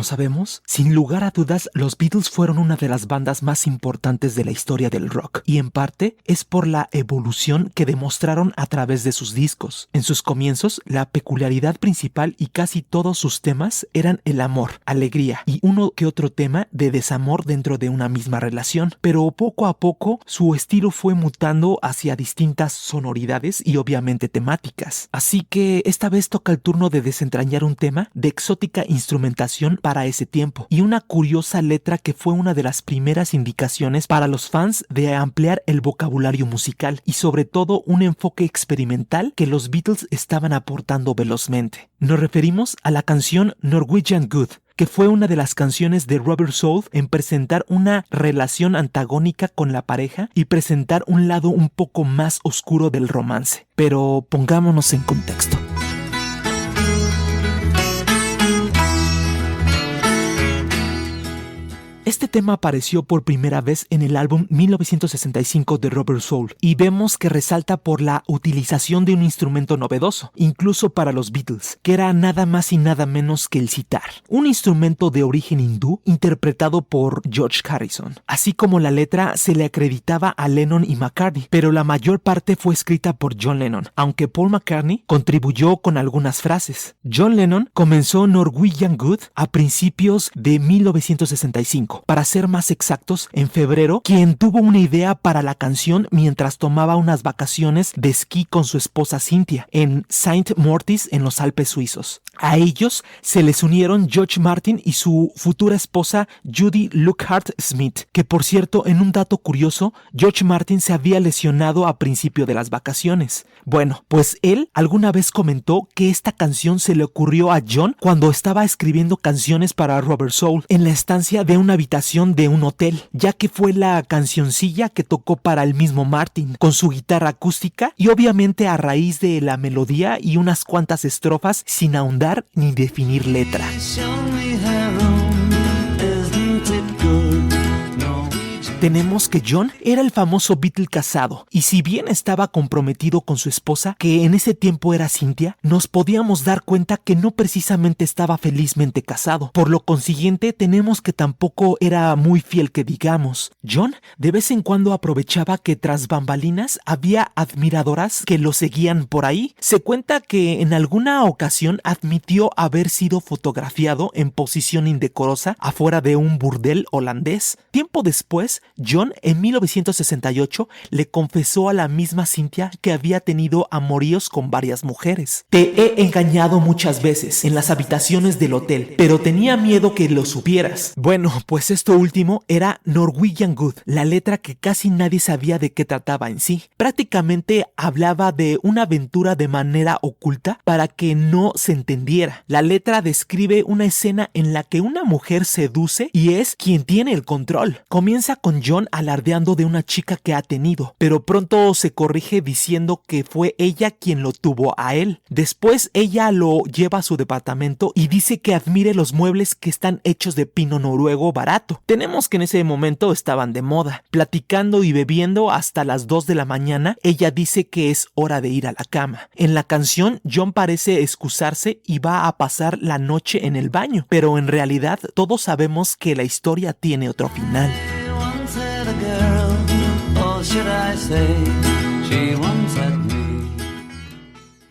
Como sabemos, sin lugar a dudas, los Beatles fueron una de las bandas más importantes de la historia del rock, y en parte es por la evolución que demostraron a través de sus discos. En sus comienzos, la peculiaridad principal y casi todos sus temas eran el amor, alegría y uno que otro tema de desamor dentro de una misma relación, pero poco a poco su estilo fue mutando hacia distintas sonoridades y obviamente temáticas. Así que esta vez toca el turno de desentrañar un tema de exótica instrumentación para ese tiempo y una curiosa letra que fue una de las primeras indicaciones para los fans de ampliar el vocabulario musical y sobre todo un enfoque experimental que los Beatles estaban aportando velozmente. Nos referimos a la canción Norwegian Wood, que fue una de las canciones de Rubber Soul en presentar una relación antagónica con la pareja y presentar un lado un poco más oscuro del romance. Pero pongámonos en contexto. Este tema apareció por primera vez en el álbum 1965 de Rubber Soul y vemos que resalta por la utilización de un instrumento novedoso, incluso para los Beatles, que era nada más y nada menos que el sitar, un instrumento de origen hindú interpretado por George Harrison. Así como la letra se le acreditaba a Lennon y McCartney, pero la mayor parte fue escrita por John Lennon, aunque Paul McCartney contribuyó con algunas frases. John Lennon comenzó Norwegian Wood a principios de 1965. Para ser más exactos, en febrero, quien tuvo una idea para la canción mientras tomaba unas vacaciones de esquí con su esposa Cynthia en Saint Mortis en los Alpes suizos. A ellos se les unieron George Martin y su futura esposa Judy Lockhart Smith, que por cierto, en un dato curioso, George Martin se había lesionado a principio de las vacaciones. Bueno, pues él alguna vez comentó que esta canción se le ocurrió a John cuando estaba escribiendo canciones para Rubber Soul en la estancia de una habitación de un hotel, ya que fue la cancioncilla que tocó para el mismo Martin, con su guitarra acústica y obviamente a raíz de la melodía y unas cuantas estrofas sin ahondar ni definir letra. Tenemos que John era el famoso Beatle casado, y si bien estaba comprometido con su esposa, que en ese tiempo era Cynthia, nos podíamos dar cuenta que no precisamente estaba felizmente casado. Por lo consiguiente, tenemos que tampoco era muy fiel que digamos. John de vez en cuando aprovechaba que tras bambalinas había admiradoras que lo seguían por ahí. Se cuenta que en alguna ocasión admitió haber sido fotografiado en posición indecorosa afuera de un burdel holandés. Tiempo después, John en 1968 le confesó a la misma Cynthia que había tenido amoríos con varias mujeres. Te he engañado muchas veces en las habitaciones del hotel, pero tenía miedo que lo supieras. Bueno, pues esto último era Norwegian Wood, la letra que casi nadie sabía de qué trataba en sí. Prácticamente hablaba de una aventura de manera oculta para que no se entendiera. La letra describe una escena en la que una mujer seduce y es quien tiene el control. Comienza con John alardeando de una chica que ha tenido, pero pronto se corrige diciendo que fue ella quien lo tuvo a él. Después ella lo lleva a su departamento y dice que admire los muebles que están hechos de pino noruego barato. Tenemos que en ese momento estaban de moda. Platicando y bebiendo hasta las 2 de la mañana, ella dice que es hora de ir a la cama. En la canción, John parece excusarse y va a pasar la noche en el baño, pero en realidad todos sabemos que la historia tiene otro final.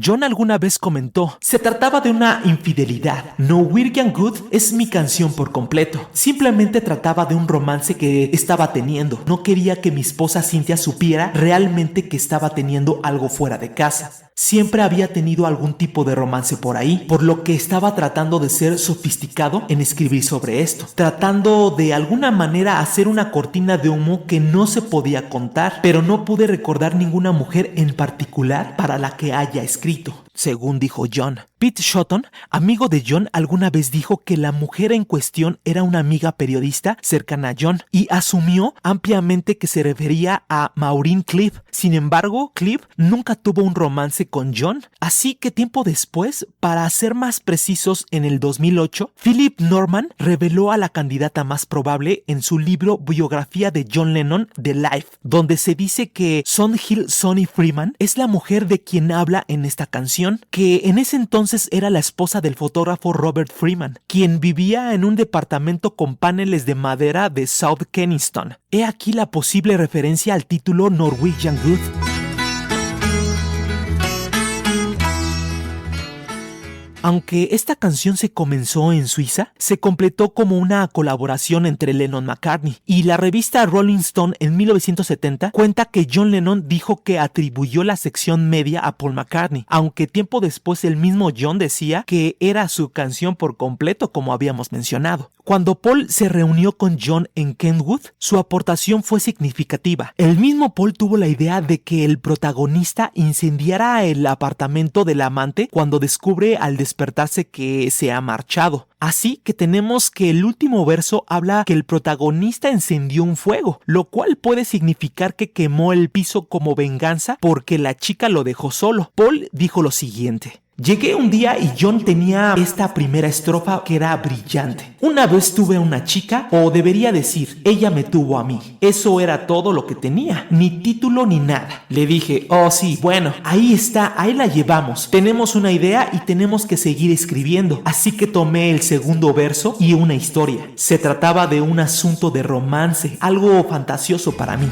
John alguna vez comentó: se trataba de una infidelidad. Norwegian Wood es mi canción por completo. Simplemente trataba de un romance que estaba teniendo. No quería que mi esposa Cynthia supiera realmente que estaba teniendo algo fuera de casa. Siempre había tenido algún tipo de romance por ahí, por lo que estaba tratando de ser sofisticado en escribir sobre esto, tratando de alguna manera hacer una cortina de humo que no se podía contar, pero no pude recordar ninguna mujer en particular para la que haya escrito, según dijo John. Pete Shotton, amigo de John, alguna vez dijo que la mujer en cuestión era una amiga periodista cercana a John y asumió ampliamente que se refería a Maureen Cliff. Sin embargo, Cliff nunca tuvo un romance con John, así que tiempo después, para ser más precisos, en el 2008, Philip Norman reveló a la candidata más probable en su libro Biografía de John Lennon, The Life, donde se dice que Sondhill Sonny Freeman es la mujer de quien habla en esta canción. canción, que en ese entonces era la esposa del fotógrafo Robert Freeman, quien vivía en un departamento con paneles de madera de South Kensington. He aquí la posible referencia al título Norwegian Wood. Aunque esta canción se comenzó en Suiza, se completó como una colaboración entre Lennon-McCartney, y la revista Rolling Stone en 1970 cuenta que John Lennon dijo que atribuyó la sección media a Paul McCartney, aunque tiempo después el mismo John decía que era su canción por completo, como habíamos mencionado. Cuando Paul se reunió con John en Kenwood, su aportación fue significativa. El mismo Paul tuvo la idea de que el protagonista incendiara el apartamento del amante cuando descubre al despertarse que se ha marchado. Así que tenemos que el último verso habla que el protagonista encendió un fuego, lo cual puede significar que quemó el piso como venganza porque la chica lo dejó solo. Paul dijo lo siguiente: llegué un día y John tenía esta primera estrofa que era brillante. Una vez tuve una chica, o debería decir, ella me tuvo a mí. Eso era todo lo que tenía, ni título ni nada. Le dije, oh sí, bueno, ahí está, ahí la llevamos. Tenemos una idea y tenemos que seguir escribiendo. Así que tomé el segundo verso y una historia. Se trataba de un asunto de romance, algo fantasioso para mí.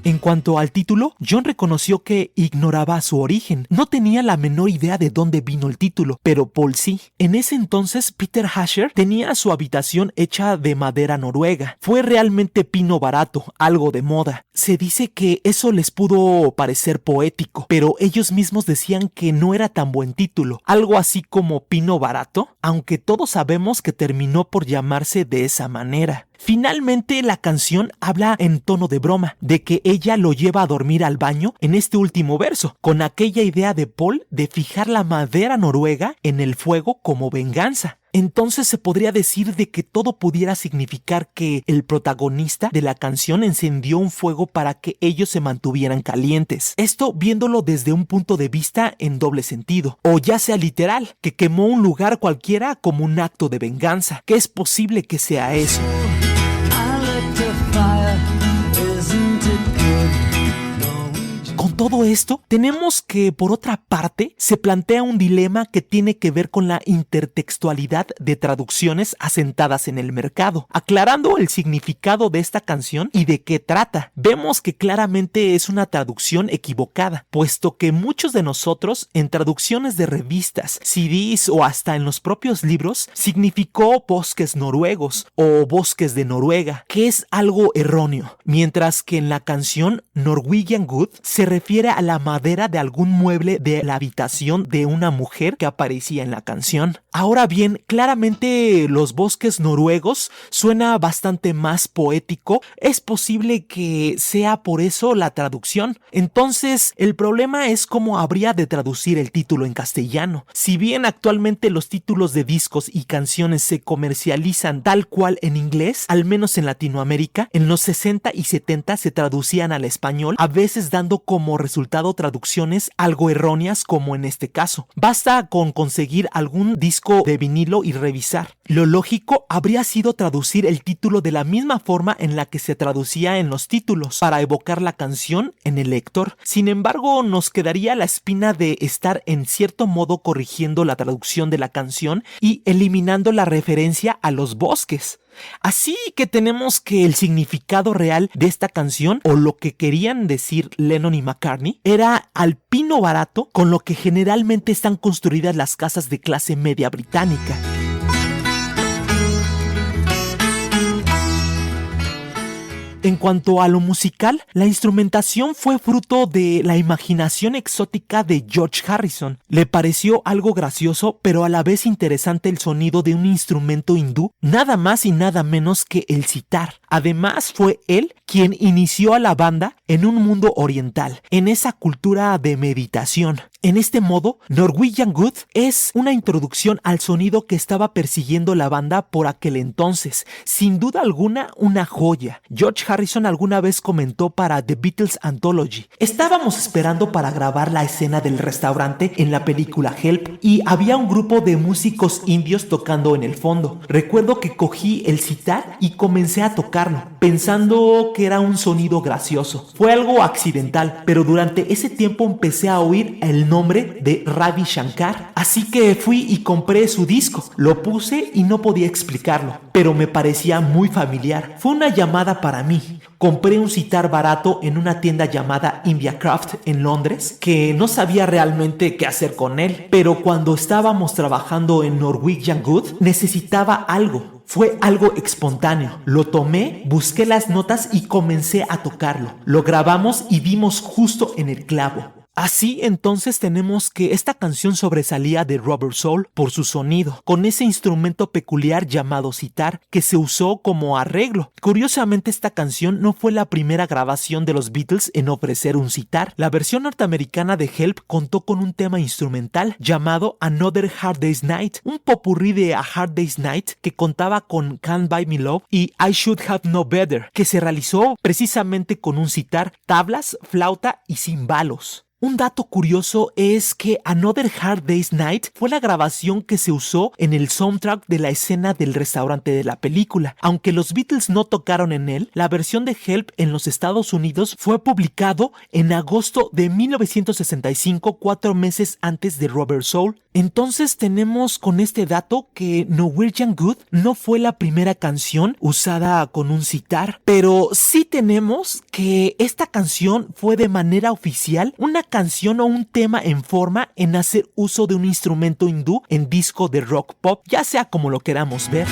En cuanto al título, John reconoció que ignoraba su origen. No tenía la menor idea de dónde vino el título, pero Paul sí. En ese entonces, Peter Asher tenía su habitación hecha de madera noruega. Fue realmente pino barato, algo de moda. Se dice que eso les pudo parecer poético, pero ellos mismos decían que no era tan buen título. Algo así como pino barato, aunque todos sabemos que terminó por llamarse de esa manera. Finalmente, la canción habla en tono de broma, de que ella lo lleva a dormir al baño en este último verso, con aquella idea de Paul de fijar la madera noruega en el fuego como venganza. Entonces se podría decir de que todo pudiera significar que el protagonista de la canción encendió un fuego para que ellos se mantuvieran calientes. Esto viéndolo desde un punto de vista en doble sentido, o ya sea literal, que quemó un lugar cualquiera como un acto de venganza, que es posible que sea eso. Con todo esto, tenemos que, por otra parte, se plantea un dilema que tiene que ver con la intertextualidad de traducciones asentadas en el mercado. Aclarando el significado de esta canción y de qué trata, vemos que claramente es una traducción equivocada, puesto que muchos de nosotros, en traducciones de revistas, CDs o hasta en los propios libros, significó bosques noruegos o bosques de Noruega, que es algo erróneo, mientras que en la canción Norwegian Wood se refiere a la madera de algún mueble de la habitación de una mujer que aparecía en la canción. Ahora bien, claramente los bosques noruegos suena bastante más poético. Es posible que sea por eso la traducción. Entonces, el problema es cómo habría de traducir el título en castellano. Si bien actualmente los títulos de discos y canciones se comercializan tal cual en inglés, al menos en Latinoamérica, en los 60 y 70 se traducían al español, a veces dando como resultado traducciones algo erróneas como en este caso. Basta con conseguir algún disco de vinilo y revisar. Lo lógico habría sido traducir el título de la misma forma en la que se traducía en los títulos, para evocar la canción en el lector. Sin embargo, nos quedaría la espina de estar en cierto modo corrigiendo la traducción de la canción y eliminando la referencia a los bosques. Así que tenemos que el significado real de esta canción, o lo que querían decir Lennon y McCartney, era al pino barato con lo que generalmente están construidas las casas de clase media británica. En cuanto a lo musical, la instrumentación fue fruto de la imaginación exótica de George Harrison. Le pareció algo gracioso, pero a la vez interesante el sonido de un instrumento hindú, nada más y nada menos que el sitar. Además, fue él quien inició a la banda en un mundo oriental, en esa cultura de meditación. En este modo, Norwegian Wood es una introducción al sonido que estaba persiguiendo la banda por aquel entonces. Sin duda alguna, una joya. George Harrison alguna vez comentó para The Beatles Anthology: estábamos esperando para grabar la escena del restaurante en la película Help y había un grupo de músicos indios tocando en el fondo. Recuerdo que cogí el sitar y comencé a tocarlo, pensando que era un sonido gracioso. Fue algo accidental, pero durante ese tiempo empecé a oír el nombre de Ravi Shankar, así que fui y compré su disco. Lo puse y no podía explicarlo, pero me parecía muy familiar. Fue una llamada para mí. Compré un sitar barato en una tienda llamada India Craft en Londres, que no sabía realmente qué hacer con él, pero cuando estábamos trabajando en Norwegian Wood necesitaba algo. Fue algo espontáneo. Lo tomé, busqué las notas y comencé a tocarlo. Lo grabamos y dimos justo en el clavo. Así entonces tenemos que esta canción sobresalía de Rubber Soul por su sonido, con ese instrumento peculiar llamado sitar que se usó como arreglo. Curiosamente, esta canción no fue la primera grabación de los Beatles en ofrecer un sitar. La versión norteamericana de Help contó con un tema instrumental llamado Another Hard Day's Night, un popurrí de A Hard Day's Night que contaba con Can't Buy Me Love y I Should Have Known Better, que se realizó precisamente con un sitar, tablas, flauta y cimbalos. Un dato curioso es que Another Hard Day's Night fue la grabación que se usó en el soundtrack de la escena del restaurante de la película. Aunque los Beatles no tocaron en él, la versión de Help en los Estados Unidos fue publicado en agosto de 1965, 4 meses antes de Rubber Soul. Entonces tenemos con este dato que Norwegian Wood no fue la primera canción usada con un sitar, pero sí tenemos que esta canción fue de manera oficial una canción o un tema en forma en hacer uso de un instrumento hindú en disco de rock pop, ya sea como lo queramos ver.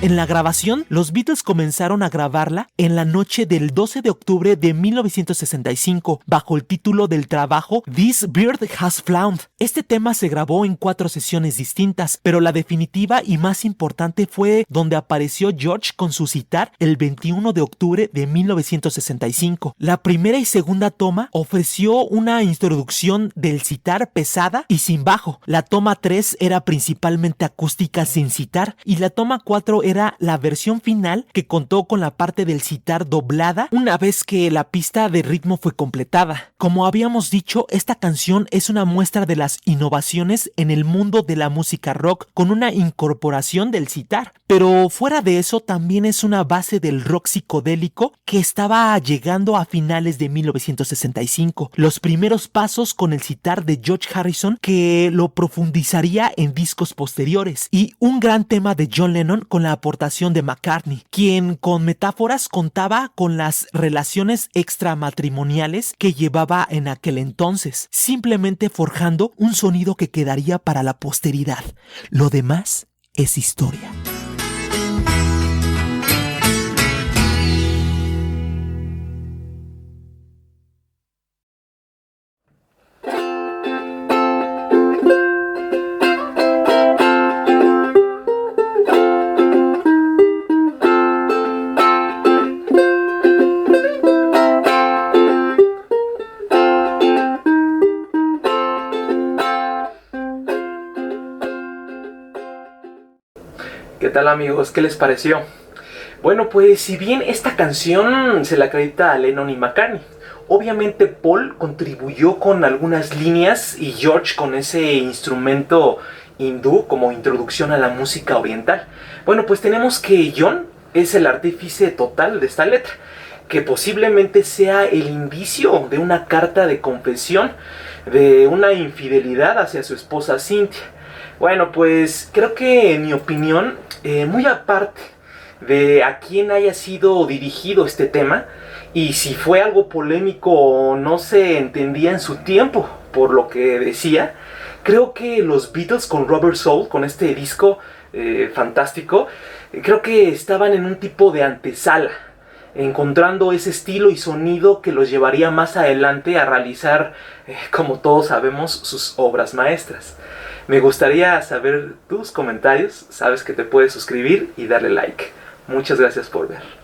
En la grabación, los Beatles comenzaron a grabarla en la noche del 12 de octubre de 1965, bajo el título del trabajo This Bird Has Flown. Este tema se grabó en 4 sesiones distintas, pero la definitiva y más importante fue donde apareció George con su sitar el 21 de octubre de 1965. La primera y segunda toma ofreció una introducción del sitar pesada y sin bajo. La toma 3 era principalmente acústica sin sitar y la toma 4 era la versión final que contó con la parte del sitar doblada una vez que la pista de ritmo fue completada. Como habíamos dicho, esta canción es una muestra de las innovaciones en el mundo de la música rock con una incorporación del sitar, pero fuera de eso también es una base del rock psicodélico que estaba llegando a finales de 1965. Los primeros pasos con el sitar de George Harrison, que lo profundizaría en discos posteriores, y un gran tema de John Lennon con la aportación de McCartney, quien con metáforas contaba con las relaciones extramatrimoniales que llevaba en aquel entonces, simplemente forjando un sonido que quedaría para la posteridad. Lo demás es historia. ¿Qué tal, amigos? ¿Qué les pareció? Bueno, pues si bien esta canción se la acredita a Lennon y McCartney, obviamente Paul contribuyó con algunas líneas y George con ese instrumento hindú como introducción a la música oriental. Bueno, pues tenemos que John es el artífice total de esta letra, que posiblemente sea el indicio de una carta de confesión de una infidelidad hacia su esposa Cynthia. Bueno, pues creo que en mi opinión, muy aparte de a quién haya sido dirigido este tema y si fue algo polémico o no se entendía en su tiempo por lo que decía, creo que los Beatles con Rubber Soul, con este disco fantástico, creo que estaban en un tipo de antesala, encontrando ese estilo y sonido que los llevaría más adelante a realizar, como todos sabemos, sus obras maestras. Me gustaría saber tus comentarios, sabes que te puedes suscribir y darle like. Muchas gracias por ver.